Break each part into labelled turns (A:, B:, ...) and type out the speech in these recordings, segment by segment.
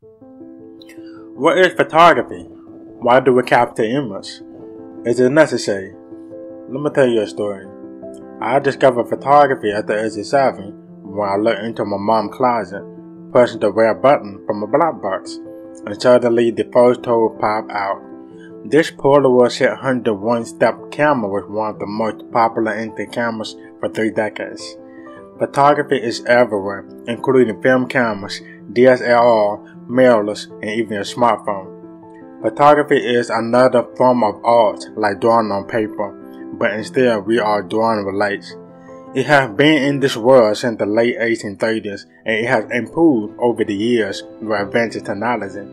A: What is photography? Why do we capture image? Is it necessary? Let me tell you a story. I discovered photography at the age of 7 when I looked into my mom's closet, pressing the red button from a black box, and suddenly the photo popped out. This Polaroid 601-step camera was one of the most popular instant cameras for 3 decades. Photography is everywhere, including film cameras, DSLR, mirrorless, and even a smartphone. Photography is another form of art, like drawing on paper, but instead we are drawing with lights. It has been in this world since the late 1830s, and it has improved over the years with advanced technology.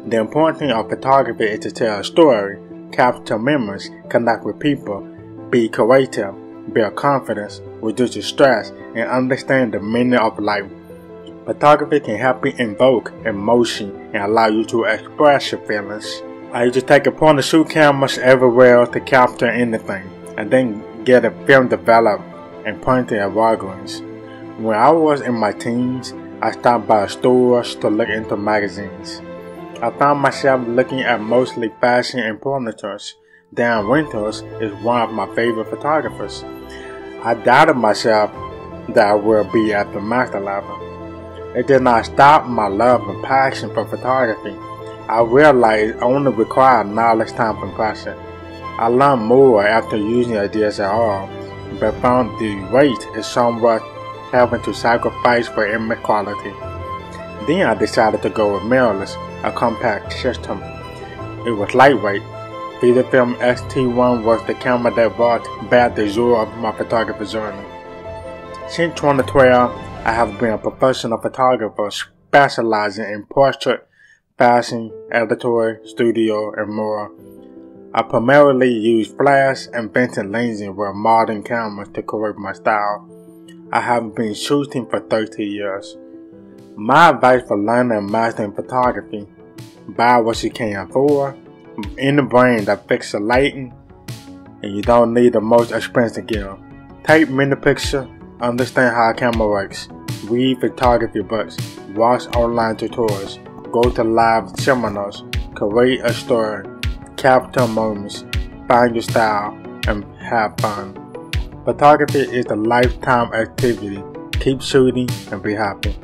A: The important thing of photography is to tell a story, capture memories, connect with people, be creative, build confidence, reduce stress, and understand the meaning of life. Photography can help you invoke emotion and allow you to express your feelings. I used to take a point and shoot cameras everywhere to capture anything, and then get a film developed and pointed at LOGLINEs. When I was in my teens, I stopped by stores to look into magazines. I found myself looking at mostly fashion and furniture. Dan Winters is one of my favorite photographers. I doubted myself that I would be at the master level. It did not stop my love and passion for photography. I realized it only required knowledge, time, and passion. I learned more after using a DSLR, but found the weight is somewhat having to sacrifice for image quality. Then I decided to go with mirrorless, a compact system. It was lightweight. Film XT1 was the camera that brought back the joy of my photography journey. Since 2012, I have been a professional photographer specializing in portrait, fashion, editorial, studio, and more. I primarily use flash and vintage lensing with modern cameras to create my style. I have been shooting for 30 years. My advice for learning and mastering photography: buy what you can afford, in the brand that fixes lighting, and you don't need the most expensive gear. Take many pictures, understand how a camera works, read photography books, watch online tutorials, go to live seminars, create a story, capture moments, find your style, and have fun. Photography is a lifetime activity. Keep shooting and be happy.